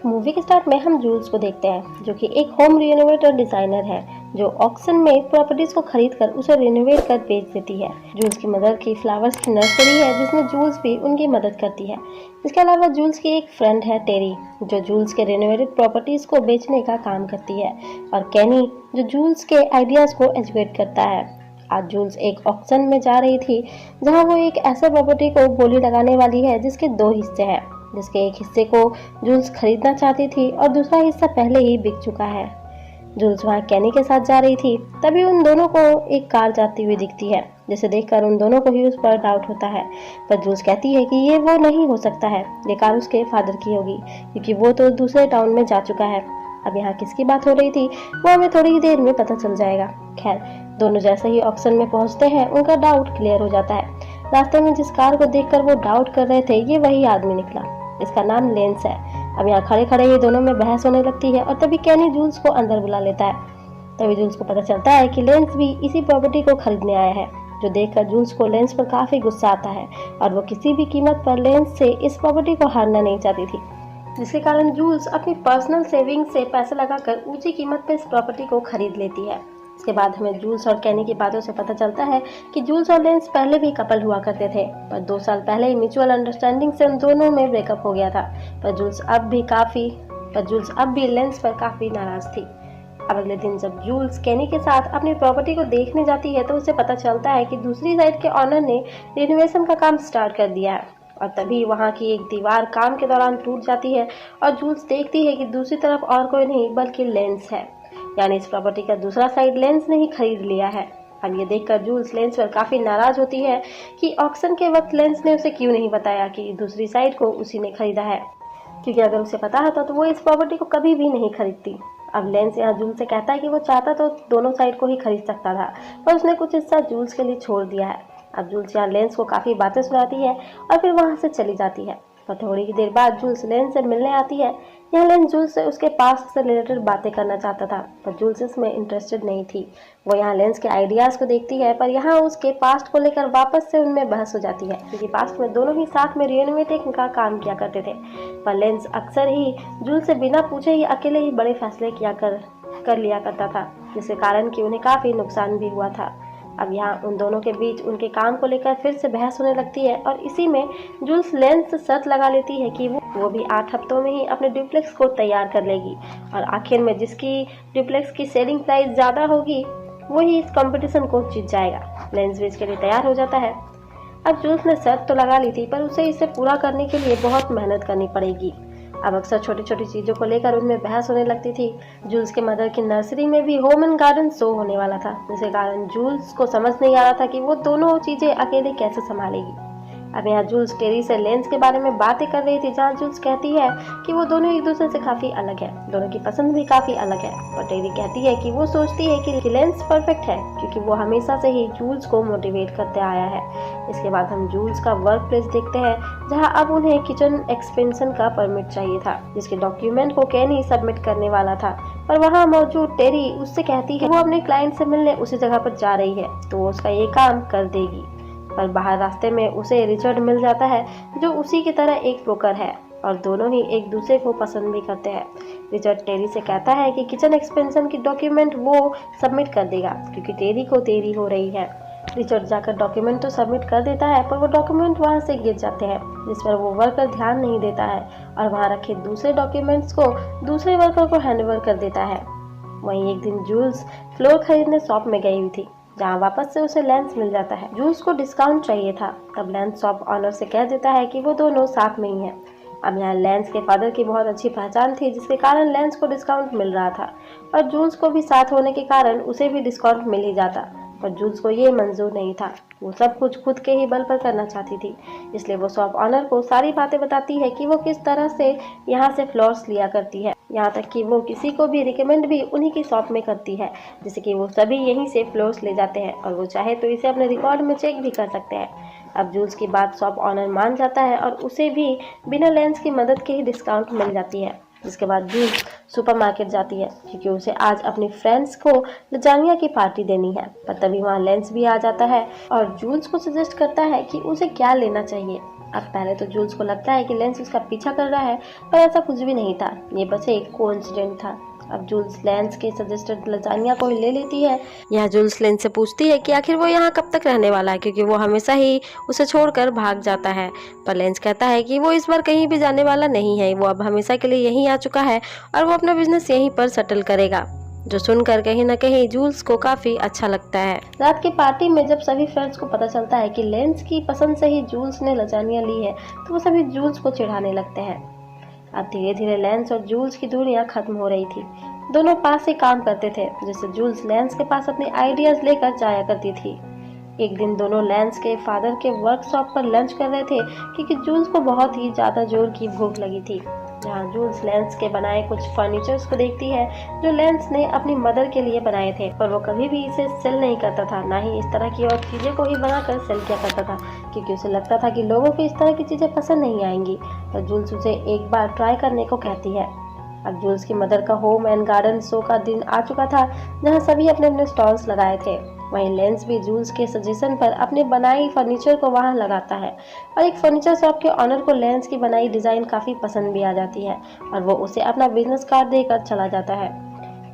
Movie के start में हम जूल्स को देखते हैं, जो कि एक होम रिनोवेटर डिजाइनर है जो ऑक्शन में प्रॉपर्टीज को खरीद कर उसे रिनोवेट कर बेच देती है। जूल्स की मदर की फ्लावर्स की नर्सरी है जिसमें जूल्स भी उनकी मदद करती है। इसके अलावा जूल्स की एक फ्रेंड है टेरी, जो जूल्स के रिनोवेटेड प्रॉपर्टीज को बेचने का काम करती है, और कैनी जो जूल्स के आइडियाज को एजुकेट करता है। आज जूल्स एक ऑक्शन में जा रही थी जहां वो एक ऐसे प्रॉपर्टी को बोली लगाने वाली है जिसके दो हिस्से हैं, जिसके एक हिस्से को जूल्स खरीदना चाहती थी और दूसरा हिस्सा पहले ही बिक चुका है। जूल्स वहां कैनी के साथ जा रही थी, तभी उन दोनों को एक कार जाती हुई दिखती है, जिसे देखकर उन दोनों को ही उस पर डाउट होता है। पर जूल्स कहती है कि ये वो नहीं हो सकता है, ये कार उसके फादर की होगी, क्योंकि वो तो दूसरे टाउन में जा चुका है। अब यहाँ किसकी बात हो रही थी वो हमें थोड़ी ही देर में पता चल जाएगा। खैर, दोनों जैसे ही ऑक्शन में पहुंचते हैं उनका डाउट क्लियर हो जाता है। रास्ते में जिस कार को देखकर वो डाउट कर रहे थे, ये वही आदमी निकला। इसका नाम लेंस है। अब यहाँ खड़े खड़े ये दोनों में बहस होने लगती है और तभी कैनी जूल्स को अंदर बुला लेता है। तभी जूल्स को पता चलता है कि लेंस भी इसी प्रॉपर्टी को खरीदने आया है, जो देखकर जूल्स को लेंस पर काफी गुस्सा आता है और वो किसी भी कीमत पर लेंस से इस प्रॉपर्टी को हारना नहीं चाहती थी, जिसके कारण जूल्स अपनी पर्सनल सेविंग से पैसे लगाकर ऊंची कीमत पर इस प्रॉपर्टी को खरीद लेती है। इसके बाद हमें जूल्स और कैनी की बातों से पता चलता है कि जूल्स और लेंस पहले भी कपल हुआ करते थे, पर 2 साल पहले ही म्यूचुअल अंडरस्टैंडिंग से उन दोनों में ब्रेकअप हो गया था। पर जूल्स अब भी लेंस पर काफी नाराज थी। अब अगले दिन जब जूल्स कैनी के साथ अपनी प्रॉपर्टी को देखने जाती है तो उसे पता चलता है कि दूसरी साइड के ऑनर ने रिनोवेशन का काम स्टार्ट कर दिया है, और तभी वहां की एक दीवार काम के दौरान टूट जाती है और जूल्स देखती है कि दूसरी तरफ और कोई नहीं बल्कि लेंस है, यानी इस प्रॉपर्टी का दूसरा साइड लेंस ने ही खरीद लिया है। अब ये देखकर जूल्स लेंस पर काफी नाराज होती है कि ऑक्शन के वक्त लेंस ने उसे क्यों नहीं बताया कि दूसरी साइड को उसी ने खरीदा है, क्योंकि अगर उसे पता होता तो वो इस प्रॉपर्टी को कभी भी नहीं खरीदती। अब लेंस यहाँ जूल्स से कहता है कि वो चाहता तो दोनों साइड को ही खरीद सकता था, पर उसने कुछ हिस्सा जूल्स के लिए छोड़ दिया है। अब जूल्स यहाँ लेंस को काफी बातें सुनाती है और फिर वहां से चली जाती है। पर थोड़ी ही देर बाद जूल्स लेंस से मिलने आती है। यह लेंस जूल्स से उसके पास्ट से रिलेटेड बातें करना चाहता था, पर जूल्स इसमें इंटरेस्टेड नहीं थी। वो यहाँ लेंस के आइडियाज को देखती है, पर यहाँ उसके पास्ट को लेकर वापस से उनमें बहस हो जाती है, क्योंकि पास्ट में दोनों ही साथ में रिनोवेटिंग का काम किया करते थे। पर लेंस अक्सर ही जूल्स से बिना पूछे ही अकेले ही बड़े फैसले कर लिया करता था, जिसके कारण कि उन्हें काफी नुकसान भी हुआ था। अब यहाँ उन दोनों के बीच उनके काम को लेकर फिर से बहस होने लगती है, और इसी में जूल्स लेंस से शर्त लगा लेती है कि वो भी 8 हफ्तों में ही अपने डुप्लेक्स को तैयार कर लेगी, और आखिर में जिसकी डुप्लेक्स की सेलिंग प्राइस ज़्यादा होगी वही इस कंपटीशन को जीत जाएगा। लेंस भी इसके लिए तैयार हो जाता है। अब जूल्स ने शर्त तो लगा ली थी, पर उसे इसे पूरा करने के लिए बहुत मेहनत करनी पड़ेगी। अब अक्सर छोटी छोटी चीज़ों को लेकर उनमें बहस होने लगती थी। जूल्स के मदर की नर्सरी में भी होम एंड गार्डन शो होने वाला था, जिसके कारण जूल्स को समझ नहीं आ रहा था कि वो दोनों चीज़ें अकेले कैसे संभालेगी। अब यहाँ जूल्स टेरी से लेंस के बारे में बातें कर रही थी, जहाँ जूल्स कहती है कि वो दोनों एक दूसरे से काफ़ी अलग है, दोनों की पसंद भी काफ़ी अलग है। और टेरी कहती है कि वो सोचती है कि लेंस परफेक्ट है, क्योंकि वो हमेशा से ही जूल्स को मोटिवेट करते आया है। इसके बाद हम जूल्स का वर्क प्लेस देखते हैं, जहाँ अब उन्हें किचन एक्सपेंशन का परमिट चाहिए था, जिसके डॉक्यूमेंट को कैनी सबमिट करने वाला था। पर वहाँ मौजूद टेरी उससे कहती है वो अपने क्लाइंट से मिलने उसी जगह पर जा रही है, तो वो उसका ये काम कर देगी। पर बाहर रास्ते में उसे रिचर्ड मिल जाता है, जो उसी की तरह एक ब्रोकर है, और दोनों ही एक दूसरे को पसंद भी करते हैं। रिचर्ड टेरी से कहता है कि किचन एक्सपेंशन की डॉक्यूमेंट वो सबमिट कर देगा, क्योंकि टेरी को देरी हो रही है। रिचर्ड जाकर डॉक्यूमेंट तो सबमिट कर देता है, पर वो डॉक्यूमेंट वहाँ से गिर जाते हैं, जिस पर वो वर्कर ध्यान नहीं देता है और वहाँ रखे दूसरे डॉक्यूमेंट्स को दूसरे वर्कर को हैंडओवर कर देता है। वहीं एक दिन जूल्स फ्लोर खरीदने शॉप में गई हुई थी, जहाँ वापस से उसे लेंस मिल जाता है। जूल्स को डिस्काउंट चाहिए था, तब लेंस शॉप ऑनर से कह देता है कि वो दोनों साथ में ही हैं। अब यहाँ लेंस के फादर की बहुत अच्छी पहचान थी, जिसके कारण लेंस को डिस्काउंट मिल रहा था, और जूल्स को भी साथ होने के कारण उसे भी डिस्काउंट मिल ही जाता। पर जूल्स को ये मंजूर नहीं था, वो सब कुछ खुद के ही बल पर करना चाहती थी। इसलिए वो शॉप ऑनर को सारी बातें बताती है कि वो किस तरह से यहाँ से फ्लोर्स लिया करती है, यहाँ तक कि वो किसी को भी रिकमेंड भी उन्हीं की शॉप में करती है, जिससे कि वो सभी यहीं से फ्लोर्स ले जाते हैं, और वो चाहे तो इसे अपने रिकॉर्ड में चेक भी कर सकते हैं। अब जूल्स की बात शॉप ऑनर मान जाता है, और उसे भी बिना लेंस की मदद के ही डिस्काउंट मिल जाती है। जिसके बाद जूल्स सुपरमार्केट जाती है, क्योंकि उसे आज अपनी फ्रेंड्स को लजानिया की पार्टी देनी है। पर तभी वहाँ लेंस भी आ जाता है और जूल्स को सजेस्ट करता है कि उसे क्या लेना चाहिए। अब पहले तो जूल्स को लगता है कि लेंस उसका पीछा कर रहा है, पर ऐसा कुछ भी नहीं था, ये बस एक कोइंसिडेंट था। अब जूल्स लेंस के सजेस्टेड लजानिया को ले लेती है। यह जूल्स लेंस से पूछती है कि आखिर वो यहाँ कब तक रहने वाला है, क्योंकि वो हमेशा ही उसे छोड़कर भाग जाता है। पर लेंस कहता है कि वो इस बार कहीं भी जाने वाला नहीं है, वो अब हमेशा के लिए यहीं आ चुका है और वो अपना बिजनेस यहीं पर सेटल करेगा, जो सुनकर कहीं ना कहीं जूल्स को काफी अच्छा लगता है। रात की पार्टी में जब सभी फ्रेंड्स को पता चलता है कि लेंस की पसंद से ही जूल्स ने लजानिया ली है, तो वो सभी जूल्स को चिढ़ाने लगते हैं। अब धीरे धीरे लेंस और जूल्स की दूरियां खत्म हो रही थी। दोनों पास ही काम करते थे, जिससे जूल्स लेंस के पास अपने आइडियाज लेकर जाया करती थी। एक दिन दोनों लेंस के फादर के वर्कशॉप पर लंच कर रहे थे, क्योंकि जूल्स को बहुत ही ज्यादा जोर की भूख लगी थी। जहाँ जूल्स लेंस के बनाए कुछ फर्नीचर्स को देखती है, जो लेंस ने अपनी मदर के लिए बनाए थे, पर वो कभी भी इसे सेल नहीं करता था, ना ही इस तरह की और चीजें को ही बनाकर सेल किया करता था, क्योंकि उसे लगता था कि लोगों को इस तरह की चीजें पसंद नहीं आएंगी। पर जूल्स उसे एक बार ट्राई करने को कहती है। अब जूल्स की मदर का होम एंड गार्डन शो का दिन आ चुका था, जहाँ सभी अपने अपने स्टॉल्स लगाए थे। वहीं लेंस भी जूल्स के सजेशन पर अपने बनाई फर्नीचर को वहां लगाता है, और एक फर्नीचर शॉप के ऑनर को लेंस की बनाई डिजाइन काफी पसंद भी आ जाती है, और वो उसे अपना बिजनेस कार्ड देकर चला जाता है।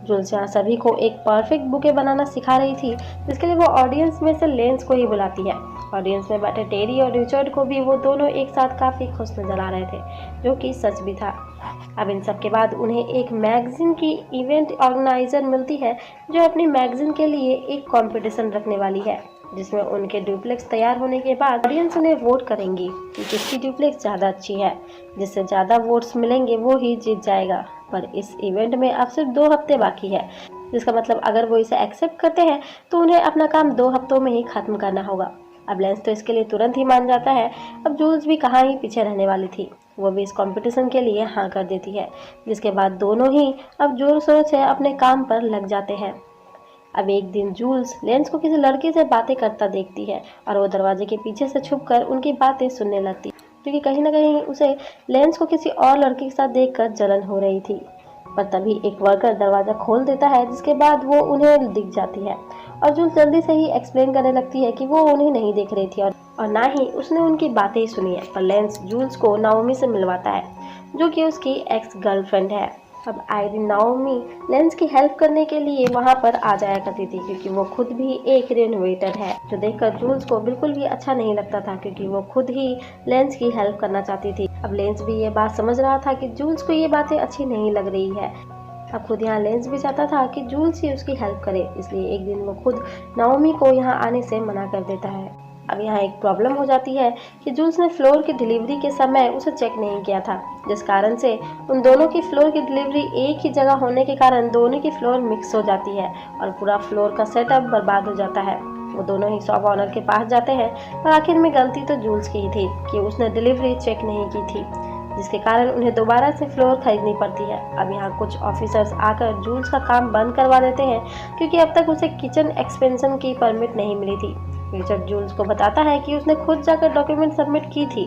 जूल्स यहाँ सभी को एक परफेक्ट बुके बनाना सिखा रही थी, जिसके लिए वो ऑडियंस में से लेंस को ही बुलाती है। ऑडियंस में बैठे टेरी और रिचर्ड को भी वो दोनों एक साथ काफी खुश नजर आ रहे थे, जो कि सच भी था। अब इन सब के बाद उन्हें एक मैगजीन की इवेंट ऑर्गेनाइजर मिलती है, जो अपनी मैगजीन के लिए एक कंपटीशन रखने वाली है, जिसमें उनके डुप्लेक्स तैयार होने के बाद ऑडियंस उन्हें वोट करेंगी कि किसकी डुप्लेक्स ज़्यादा अच्छी है। जिससे ज़्यादा वोट्स मिलेंगे वो ही जीत जाएगा। पर इस इवेंट में अब सिर्फ 2 हफ्ते बाकी है, जिसका मतलब अगर वो इसे एक्सेप्ट करते हैं तो उन्हें अपना काम 2 हफ्तों में ही खत्म करना होगा। अब लेंस तो इसके लिए तुरंत ही मान जाता है। अब जूल्स भी कहाँ ही पीछे रहने वाली थी, वो भी इस कंपटीशन के लिए हाँ कर देती है, जिसके बाद दोनों ही अब जोर शोर से अपने काम पर लग जाते हैं। अब एक दिन जूल्स लेंस को किसी लड़के से बातें करता देखती है, और वो दरवाजे के पीछे से छुपकर उनकी बातें सुनने लगती, क्योंकि कहीं ना कहीं उसे लेंस को किसी और लड़के के साथ देखकर जलन हो रही थी। पर तभी एक वर्कर दरवाजा खोल देता है, जिसके बाद वो उन्हें दिख जाती है, और जूल्स जल्दी से ही एक्सप्लेन करने लगती है कि वो उन्हें नहीं देख रही थी और ना ही उसने उनकी बातें ही सुनी है। पर लेंस जूल्स को नाओमी से मिलवाता है, जो कि उसकी एक्स गर्लफ्रेंड है। अब आयरिन नाओमी लेंस की हेल्प करने के लिए वहां पर आ जाया करती थी, क्योंकि वो खुद भी एक रेनोवेटर है, जो देखकर जूल्स को बिल्कुल भी अच्छा नहीं लगता था, क्योंकि वो खुद ही लेंस की हेल्प करना चाहती थी। अब लेंस भी ये बात समझ रहा था कि जूल्स को ये बातें अच्छी नहीं लग रही है। अब खुद यहाँ लेंस भी चाहता था कि जूल्स ही उसकी हेल्प करे, इसलिए एक दिन वो खुद नाओमी को यहाँ आने से मना कर देता है। अब यहाँ एक प्रॉब्लम हो जाती है कि जूल्स ने फ्लोर की डिलीवरी के समय उसे चेक नहीं किया था, जिस कारण से उन दोनों की फ्लोर की डिलीवरी एक ही जगह होने के कारण दोनों की फ्लोर मिक्स हो जाती है और पूरा फ्लोर का सेटअप बर्बाद हो जाता है। वो दोनों ही शॉप ऑनर के पास जाते हैं, पर आखिर में गलती तो जूल्स की ही थी कि उसने डिलीवरी चेक नहीं की थी, जिसके कारण उन्हें दोबारा से फ्लोर खरीदनी पड़ती है। अब यहाँ कुछ ऑफिसर्स आकर जूल्स का काम बंद करवा देते हैं, क्योंकि अब तक उसे किचन एक्सपेंशन की परमिट नहीं मिली थी। रिचर्ड जूल्स को बताता है कि उसने खुद जाकर डॉक्यूमेंट सबमिट की थी।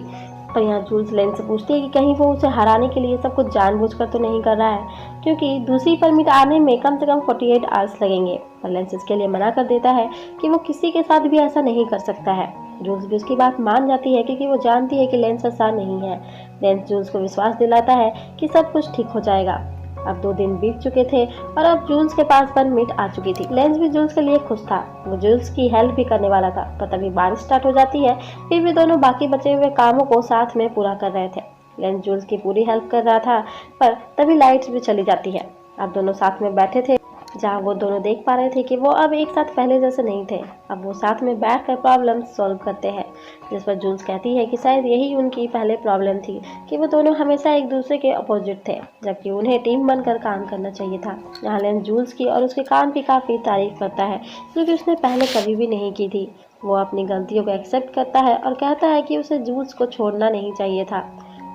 पर यहाँ जूल्स लेंस से पूछती है कि कहीं वो उसे हराने के लिए सब कुछ जानबूझकर तो नहीं कर रहा है, क्योंकि दूसरी परमिट आने में कम से कम 48 आवर्स लगेंगे। पर लेंस इसके लिए मना कर देता है कि वो किसी के साथ भी ऐसा नहीं कर सकता है। जूल्स भी उसकी बात मान जाती है, क्योंकि वो जानती है कि लेंस ऐसा नहीं है। लेंस जूल्स को विश्वास दिलाता है कि सब कुछ ठीक हो जाएगा। अब 2 दिन बीत चुके थे और अब जूल्स के पास परमिट आ चुकी थी। लेंस भी जूल्स के लिए खुश था, वो जूल्स की हेल्प भी करने वाला था। पर तभी बारिश स्टार्ट हो जाती है, फिर भी दोनों बाकी बचे हुए कामों को साथ में पूरा कर रहे थे। लेंस जूल्स की पूरी हेल्प कर रहा था, पर तभी लाइट्स भी चली जाती है। अब दोनों साथ में बैठे थे, जहाँ वो दोनों देख पा रहे थे कि वो अब एक साथ पहले जैसे नहीं थे। अब वो साथ में बैठकर प्रॉब्लम सॉल्व करते हैं, जिस पर जूल्स कहती है कि शायद यही उनकी पहले प्रॉब्लम थी कि वो दोनों हमेशा एक दूसरे के अपोजिट थे, जबकि उन्हें टीम बनकर काम करना चाहिए था। यहाँ लेंस जूल्स की और उसके काम की काफ़ी तारीफ करता है, जो कि उसने पहले कभी भी नहीं की थी। वो अपनी गलतियों को एक्सेप्ट करता है और कहता है कि उसे जूल्स को छोड़ना नहीं चाहिए था।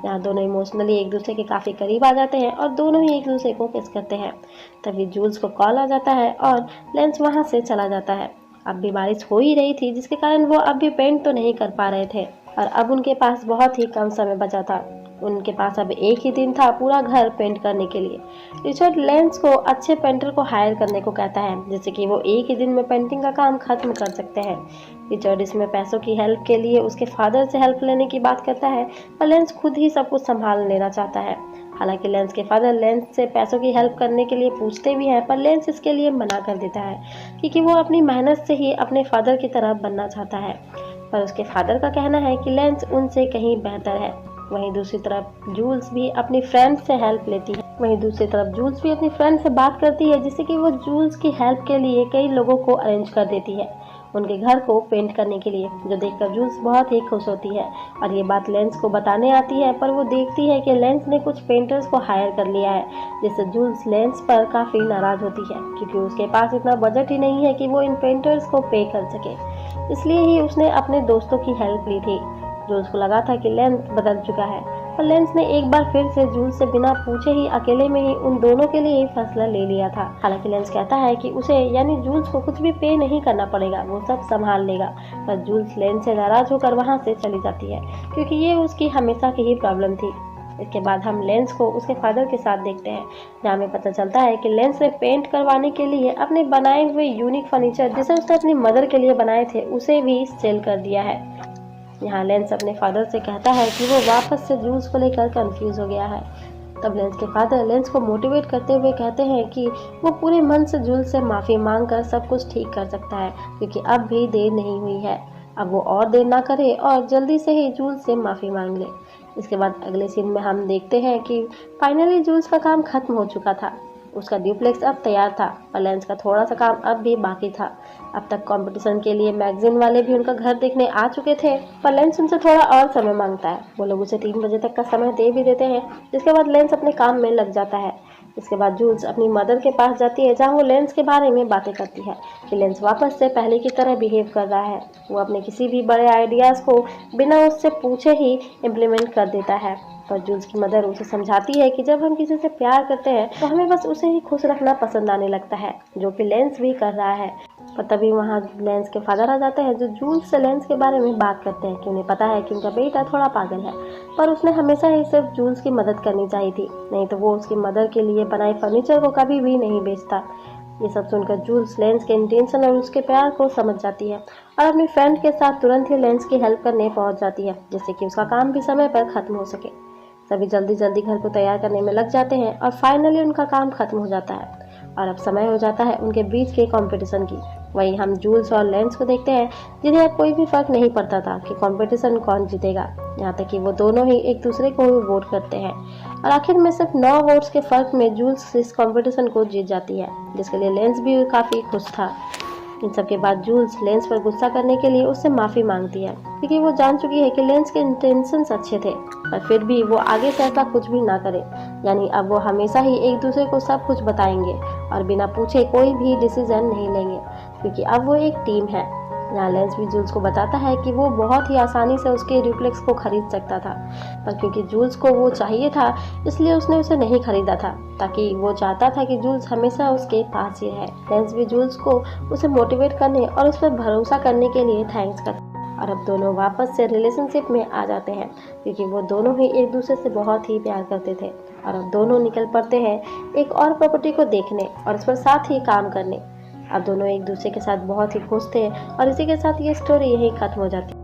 यहाँ दोनों इमोशनली एक दूसरे के काफ़ी करीब आ जाते हैं और दोनों ही एक दूसरे को किस करते हैं। तभी जूल्स को कॉल आ जाता है और लेंस वहाँ से चला जाता है। अब भी बारिश हो ही रही थी, जिसके कारण वो अब भी पेंट तो नहीं कर पा रहे थे और अब उनके पास बहुत ही कम समय बचा था। उनके पास अब एक ही दिन था पूरा घर पेंट करने के लिए। रिचर्ड लेंस को अच्छे पेंटर को हायर करने को कहता है, जिससे कि वो एक ही दिन में पेंटिंग का काम खत्म कर सकते हैं। रिचर्ड इसमें पैसों की हेल्प के लिए उसके फादर से हेल्प लेने की बात करता है, पर लेंस खुद ही सब कुछ संभाल लेना चाहता है। हालांकि लेंस के फादर लेंस से पैसों की हेल्प करने के लिए पूछते भी हैं, पर लेंस इसके लिए मना कर देता है, क्योंकि वो अपनी मेहनत से ही अपने फादर की तरह बनना चाहता है। पर उसके फादर का कहना है कि लेंस उनसे कहीं बेहतर है। वहीं दूसरी तरफ जूल्स भी अपनी फ्रेंड से हेल्प लेती है। वहीं दूसरी तरफ जूल्स भी अपनी फ्रेंड से बात करती है, जिससे कि वो जूल्स की हेल्प के लिए कई लोगों को अरेंज कर देती है उनके घर को पेंट करने के लिए, जो देखकर जूल्स बहुत ही खुश होती है और ये बात लेंस को बताने आती है। पर वो देखती है कि लेंस ने कुछ पेंटर्स को हायर कर लिया है, जिससे जूल्स लेंस पर काफ़ी नाराज़ होती है, क्योंकि उसके पास इतना बजट ही नहीं है कि वो इन पेंटर्स को पे कर सके। इसलिए ही उसने अपने दोस्तों की हेल्प ली थी। जूल्स को लगा था कि लेंस बदल चुका है, पर लेंस ने एक बार फिर से जूल्स से बिना पूछे ही अकेले में ही उन दोनों के लिए फैसला ले लिया था। हालांकि लेंस कहता है कि उसे यानी जूल्स को कुछ भी पे नहीं करना पड़ेगा, वो सब संभाल लेगा। पर जूल्स लेंस से नाराज होकर वहां से चली जाती है, क्योंकि ये उसकी हमेशा की ही प्रॉब्लम थी। इसके बाद हम लेंस को उसके फादर के साथ देखते हैं, जहाँ हमें पता चलता है कि लेंस ने पेंट करवाने के लिए अपने बनाए हुए यूनिक फर्नीचर, जिसे उसने अपनी मदर के लिए बनाए थे, उसे भी सेल कर दिया है। यहाँ लेंस अपने फादर से कहता है कि वो वापस से जूल्स को लेकर कंफ्यूज हो गया है। तब लेंस के फादर लेंस को मोटिवेट करते हुए कहते हैं कि वो पूरे मन से जूल्स से माफ़ी मांगकर सब कुछ ठीक कर सकता है, क्योंकि अब भी देर नहीं हुई है। अब वो और देर ना करे और जल्दी से ही जूल्स से माफ़ी मांग ले। इसके बाद अगले सीन में हम देखते हैं कि फाइनली जूल्स का काम खत्म हो चुका था। उसका ड्यूप्लेक्स अब तैयार था, पर लेंस का थोड़ा सा काम अब भी बाकी था। अब तक कंपटीशन के लिए मैगजीन वाले भी उनका घर देखने आ चुके थे, पर लेंस उनसे थोड़ा और समय मांगता है। वो लोग उसे 3 बजे तक का समय दे भी देते हैं, जिसके बाद लेंस अपने काम में लग जाता है। इसके बाद जूल्स अपनी मदर के पास जाती है, जहाँ वो लेंस के बारे में बातें करती है कि लेंस वापस से पहले की तरह बिहेव कर रहा है। वो अपने किसी भी बड़े आइडियाज़ को बिना उससे पूछे ही इम्प्लीमेंट कर देता है। पर जूल्स की मदर उसे समझाती है कि जब हम किसी से प्यार करते हैं तो हमें बस उसे ही खुश रखना पसंद आने लगता है, जो कि लेंस भी कर रहा है। पर तभी वहाँ लेंस के फादर आ जाते हैं, जो जूल्स से लेंस के बारे में बात करते हैं कि उन्हें पता है कि उनका बेटा थोड़ा पागल है, पर उसने हमेशा ही सिर्फ जूल्स की मदद करनी चाहिए थी, नहीं तो वो उसकी मदर के लिए बनाए फर्नीचर को कभी भी नहीं बेचता। ये सब सुनकर जूल्स लेंस के इंटेंशन और उसके प्यार को समझ जाती है और अपनी फ्रेंड के साथ तुरंत ही लेंस की हेल्प करने पहुंच जाती है, जिससे कि उसका काम भी समय पर खत्म हो सके। सभी जल्दी जल्दी घर को तैयार करने में लग जाते हैं और फाइनली उनका काम खत्म हो जाता है और अब समय हो जाता है उनके बीच के कंपटीशन की। वहीं हम जूल्स और लेंस को देखते हैं, जिन्हें अब कोई भी फर्क नहीं पड़ता था कि कंपटीशन कौन जीतेगा, यहाँ तक कि वो दोनों ही एक दूसरे को वोट करते हैं और आखिर में सिर्फ 9 वोट्स के फर्क में जूल्स इस कंपटीशन को जीत जाती है, जिसके लिए लेंस भी काफ़ी खुश था। इन सब के बाद जूल्स लेंस पर गुस्सा करने के लिए उससे माफ़ी मांगती है, क्योंकि वो जान चुकी है कि लेंस के इंटेंशंस अच्छे थे, पर फिर भी वो आगे से ऐसा कुछ भी ना करे। यानी अब वो हमेशा ही एक दूसरे को सब कुछ बताएंगे और बिना पूछे कोई भी डिसीजन नहीं लेंगे, क्योंकि अब वो एक टीम है। यहाँ लेंस भी जूल्स को बताता है कि वो बहुत ही आसानी से उसके ड्यूप्लेक्स को खरीद सकता था, पर क्योंकि जूल्स को वो चाहिए था इसलिए उसने उसे नहीं खरीदा था, ताकि वो चाहता था कि जूल्स हमेशा उसके पास ही रहे। लेंस भी जूल्स को उसे मोटिवेट करने और उस पर भरोसा करने के लिए थैंक्स करता है और अब दोनों वापस से रिलेशनशिप में आ जाते हैं, क्योंकि वो दोनों ही एक दूसरे से बहुत ही प्यार करते थे। और अब दोनों निकल पड़ते हैं एक और प्रॉपर्टी को देखने और उस पर साथ ही काम करने। अब दोनों एक दूसरे के साथ बहुत ही खुश थे और इसी के साथ ये स्टोरी यहीं खत्म हो जाती है।